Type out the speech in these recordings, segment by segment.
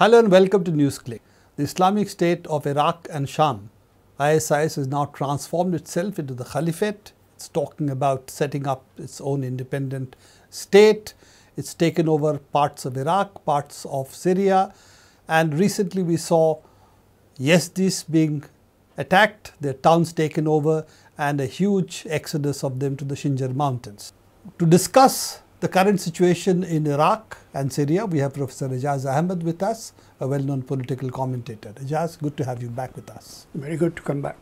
Hello and welcome to Newsclick. The Islamic State of Iraq and Sham, ISIS, has now transformed itself into the Caliphate. It's talking about setting up its own independent state. It's taken over parts of Iraq, parts of Syria, and recently we saw Yazidis being attacked, their towns taken over, and a huge exodus of them to the Sinjar mountains. To discuss the current situation in Iraq and Syria, we have Professor Aijaz Ahmad with us, a well-known political commentator. Aijaz, good to have you back with us. Very good to come back.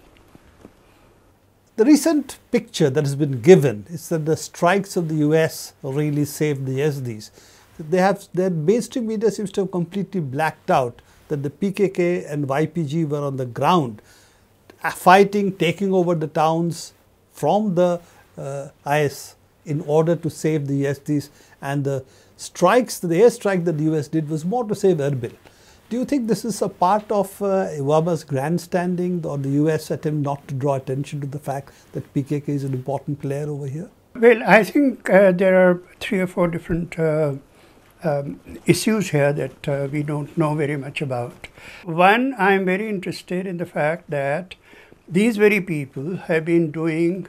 The recent picture that has been given is that the strikes of the US really saved the Yazidis. Their mainstream media seems to have completely blacked out that the PKK and YPG were on the ground fighting, taking over the towns from the IS in order to save the Yazidis, and the airstrike that the US did was more to save Erbil. Do you think this is a part of Obama's grandstanding or the US attempt not to draw attention to the fact that PKK is an important player over here? Well, I think there are 3 or 4 different issues here that we don't know very much about. One, I'm very interested in the fact that these very people have been doing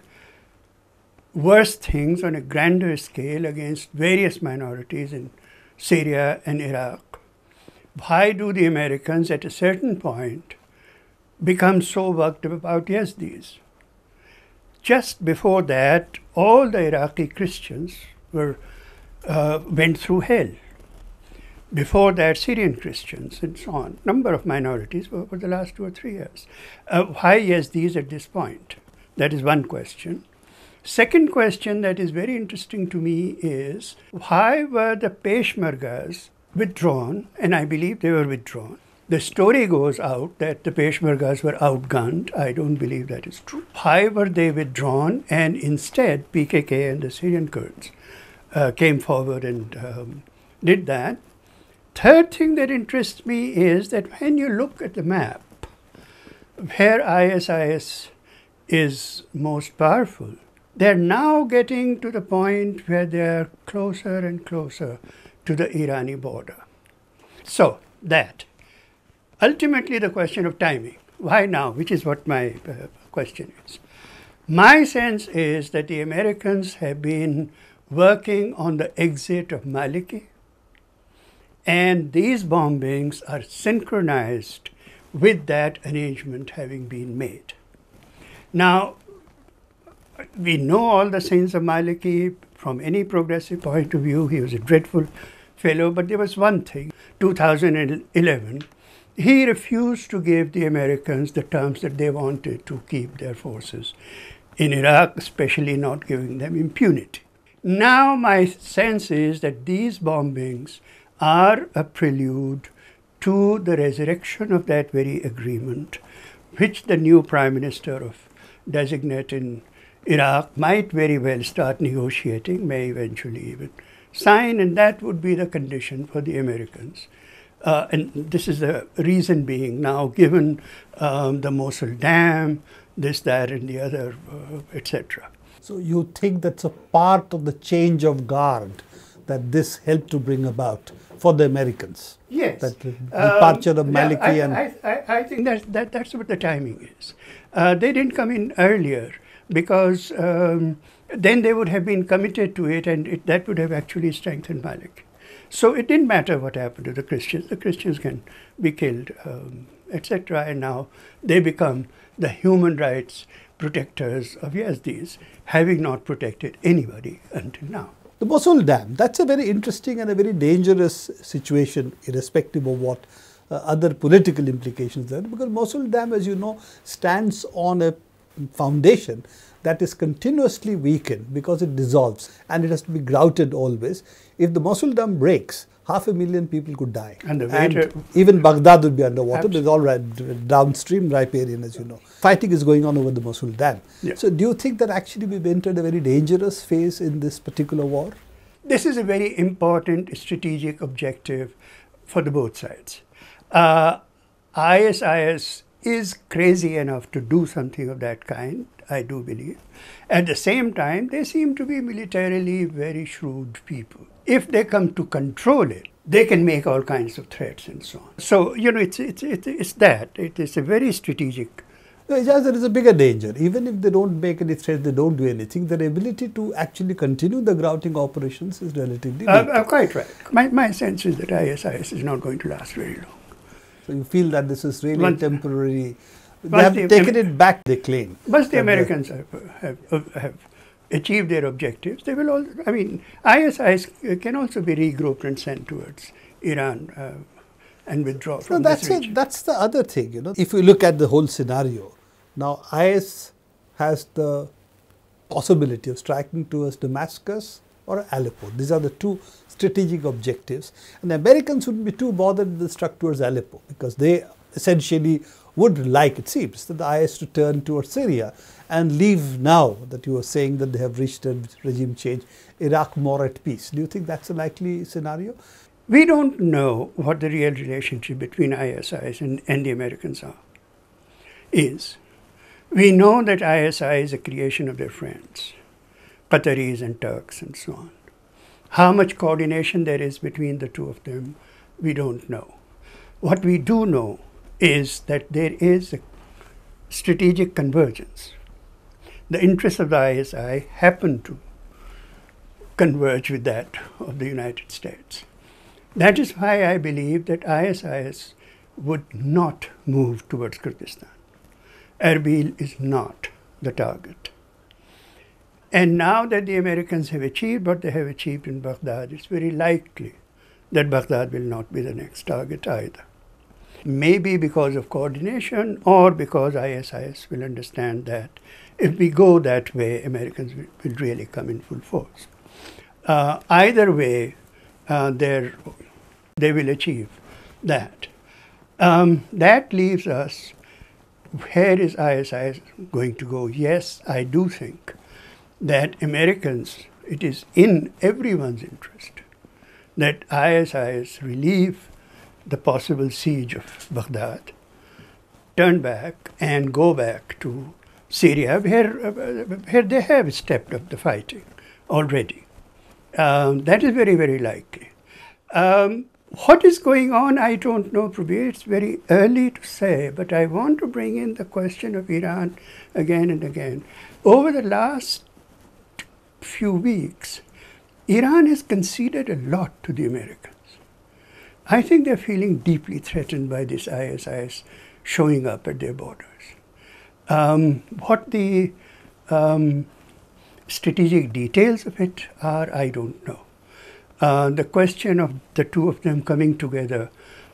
worse things on a grander scale against various minorities in Syria and Iraq. Why do the Americans at a certain point become so worked up about Yazidis? Just before that, all the Iraqi Christians went through hell. Before that, Syrian Christians and so on. Number of minorities for the last 2 or 3 years. Why Yazidis at this point? That is one question. Second question that is very interesting to me is, why were the Peshmergas withdrawn? And I believe they were withdrawn. The story goes out that the Peshmergas were outgunned. I don't believe that is true. Why were they withdrawn? And instead, PKK and the Syrian Kurds came forward and did that. Third thing that interests me is that when you look at the map, where ISIS is most powerful, they're now getting to the point where they're closer and closer to the Irani border. So that, ultimately the question of timing, why now, which is what my question is. My sense is that the Americans have been working on the exit of Maliki, and these bombings are synchronized with that arrangement having been made. Now, we know all the sins of Maliki. From any progressive point of view, he was a dreadful fellow, but there was one thing. 2011, he refused to give the Americans the terms that they wanted to keep their forces in Iraq, especially not giving them impunity. Now my sense is that these bombings are a prelude to the resurrection of that very agreement, which the new prime minister designate in Iraq might very well start negotiating, may eventually even sign, and that would be the condition for the Americans. And this is the reason being now, given the Mosul Dam, this, that, and the other, etc. So you think that's a part of the change of guard that this helped to bring about for the Americans? Yes. That departure of Maliki I think that's what the timing is. They didn't come in earlier, because then they would have been committed to it, and that would have actually strengthened Maliki. So it didn't matter what happened to the Christians. The Christians can be killed, etc. And now they become the human rights protectors of Yazidis, having not protected anybody until now. The Mosul Dam, that's a very interesting and a very dangerous situation, irrespective of what other political implications there are, because Mosul Dam, as you know, stands on a foundation that is continuously weakened because it dissolves and it has to be grouted always. If the Mosul Dam breaks, 500,000 people could die. And even Baghdad would be underwater. There's all downstream riparian, as you know. Fighting is going on over the Mosul Dam. Yeah. So do you think that actually we've entered a very dangerous phase in this particular war? This is a very important strategic objective for the both sides. ISIS is crazy enough to do something of that kind, I do believe. At the same time, they seem to be militarily very shrewd people. If they come to control it, they can make all kinds of threats and so on. So, you know, it's that. It is a very strategic. Aijaz, there is a bigger danger. Even if they don't make any threats, they don't do anything, their ability to actually continue the grouting operations is relatively weak. Quite right. My sense is that ISIS is not going to last very long. So you feel that this is really temporary. They have taken it back, they claim. Once the Americans have achieved their objectives, they will all, I mean, ISIS can also be regrouped and sent towards Iran and withdraw from this region. That's the other thing, you know. If you look at the whole scenario, now IS has the possibility of striking towards Damascus or Aleppo. These are the two strategic objectives. And the Americans wouldn't be too bothered if they struck towards Aleppo, because they essentially would like, it seems, that the IS to turn towards Syria and leave, now that you were saying that they have reached a regime change, Iraq more at peace. Do you think that's a likely scenario? We don't know what the real relationship between ISIS and the Americans is. We know that ISI is a creation of their friends, Qataris and Turks and so on. How much coordination there is between the two of them, we don't know. What we do know is that there is a strategic convergence. The interests of the ISI happen to converge with that of the United States. That is why I believe that ISIS would not move towards Kurdistan. Erbil is not the target. And now that the Americans have achieved what they have achieved in Baghdad, it's very likely that Baghdad will not be the next target either. Maybe because of coordination or because ISIS will understand that if we go that way, Americans will really come in full force. Either way, they will achieve that. That leaves us, where is ISIS going to go? Yes, I do think that Americans, it is in everyone's interest that ISIS relieve the possible siege of Baghdad, turn back and go back to Syria, where they have stepped up the fighting already. That is very, very likely. What is going on, I don't know, Prabir. It's very early to say, but I want to bring in the question of Iran again and again. Over the last few weeks, Iran has conceded a lot to the Americans. I think they're feeling deeply threatened by this ISIS showing up at their borders. What the strategic details of it are, I don't know. The question of the two of them coming together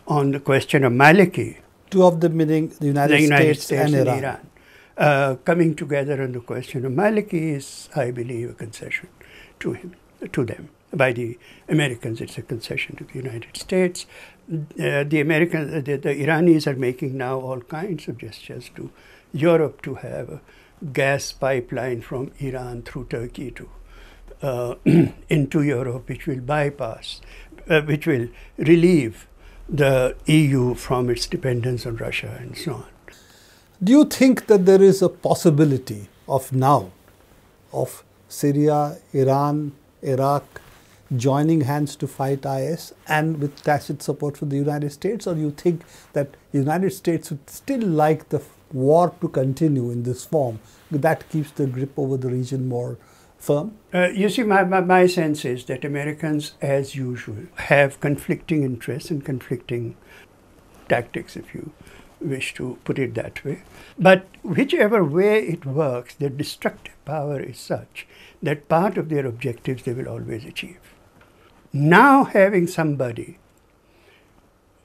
on the question of Maliki. Two of them meaning the United States and Iran. Coming together on the question of Maliki is, I believe, a concession to them. By the Americans, it's a concession to the United States. The Iranis are making now all kinds of gestures to Europe to have a gas pipeline from Iran through Turkey to into Europe, which will bypass, which will relieve the EU from its dependence on Russia and so on. Do you think that there is a possibility of now, of Syria, Iran, Iraq joining hands to fight IS and with tacit support from the United States, or do you think that the United States would still like the war to continue in this form? That keeps the grip over the region more firm? You see, my sense is that Americans, as usual, have conflicting interests and conflicting tactics, if you wish to put it that way. But whichever way it works, their destructive power is such that part of their objectives they will always achieve. Now having somebody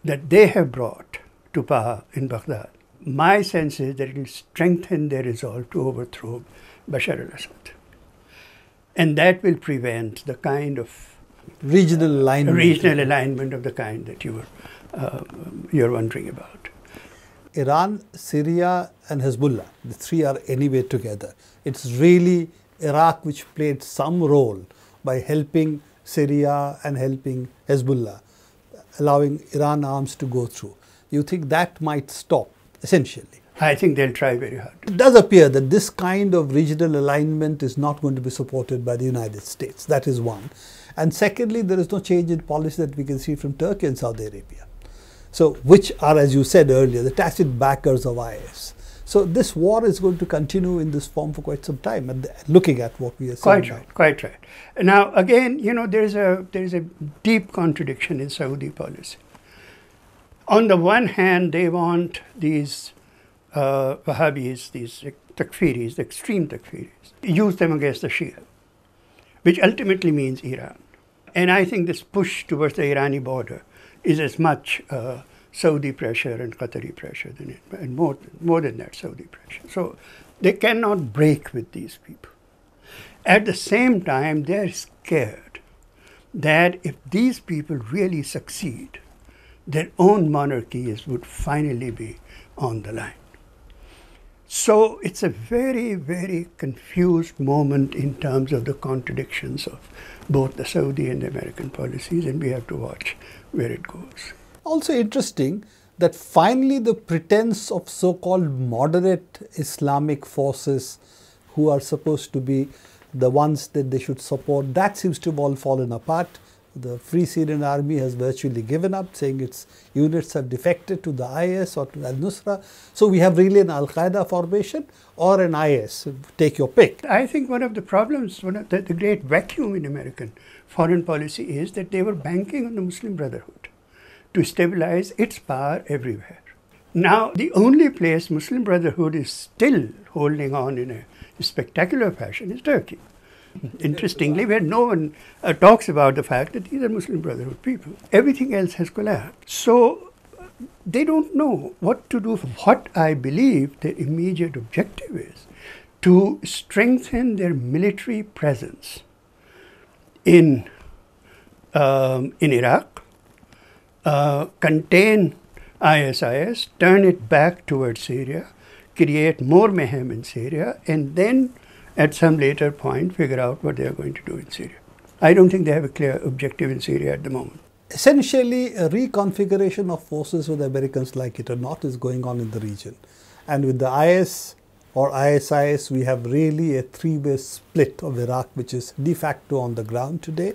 that they have brought to power in Baghdad, my sense is that it will strengthen their resolve to overthrow Bashar al-Assad. And that will prevent the kind of regional alignment of the kind that you're wondering about. Iran, Syria and Hezbollah, the three are anyway together. It's really Iraq which played some role by helping Syria and helping Hezbollah, allowing Iran arms to go through. You think that might stop, essentially? I think they'll try very hard. It does appear that this kind of regional alignment is not going to be supported by the United States. That is one. And secondly, there is no change in policy that we can see from Turkey and Saudi Arabia. So, which are, as you said earlier, the tacit backers of IS. So, this war is going to continue in this form for quite some time, and looking at what we are saying. Quite right. Now, again, you know, there is a deep contradiction in Saudi policy. On the one hand, they want these Wahhabis, these takfiris, the extreme takfiris, use them against the Shia, which ultimately means Iran. And I think this push towards the Irani border is as much Saudi pressure and Qatari pressure than it, and more than that Saudi pressure. So they cannot break with these people. At the same time, they're scared that if these people really succeed, their own monarchies would finally be on the line. So it's a very, very confused moment in terms of the contradictions of both the Saudi and the American policies, and we have to watch where it goes. Also interesting that finally the pretense of so-called moderate Islamic forces who are supposed to be the ones that they should support, that seems to have all fallen apart. The Free Syrian Army has virtually given up, saying its units have defected to the IS or to Al-Nusra. So we have really an Al-Qaeda formation or an IS, take your pick. I think one of the problems, one of the great vacuum in American foreign policy is that they were banking on the Muslim Brotherhood to stabilize its power everywhere. Now, the only place Muslim Brotherhood is still holding on in a spectacular fashion is Turkey. Interestingly, where no one talks about the fact that these are Muslim Brotherhood people. Everything else has collapsed. So they don't know what to do. What I believe their immediate objective is to strengthen their military presence in Iraq, contain ISIS, turn it back towards Syria, create more mayhem in Syria, and then at some later point figure out what they are going to do in Syria. I don't think they have a clear objective in Syria at the moment. Essentially, a reconfiguration of forces, whether Americans like it or not, is going on in the region. And with the IS or ISIS, we have really a three-way split of Iraq, which is de facto on the ground today.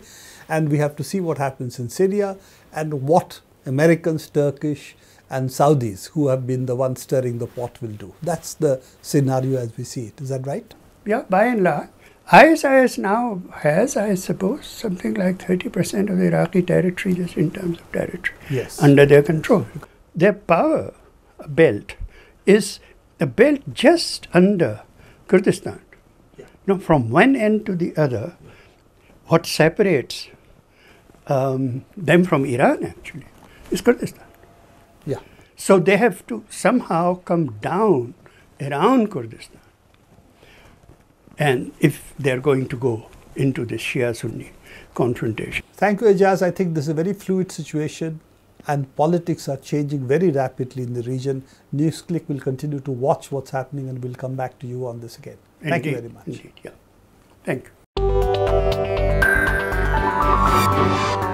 And we have to see what happens in Syria and what Americans, Turkish and Saudis, who have been the ones stirring the pot, will do. That's the scenario as we see it. Is that right? Yeah, by and large. ISIS now has, I suppose, something like 30% of the Iraqi territory, just in terms of territory, under their control. Their power belt is a belt just under Kurdistan. Now, from one end to the other, what separates them from Iran, actually, is Kurdistan. So they have to somehow come down around Kurdistan. And if they're going to go into this Shia-Sunni confrontation. Thank you, Aijaz. I think this is a very fluid situation and politics are changing very rapidly in the region. Newsclick will continue to watch what's happening and we'll come back to you on this again. Thank you very much. Indeed, yeah. Thank you.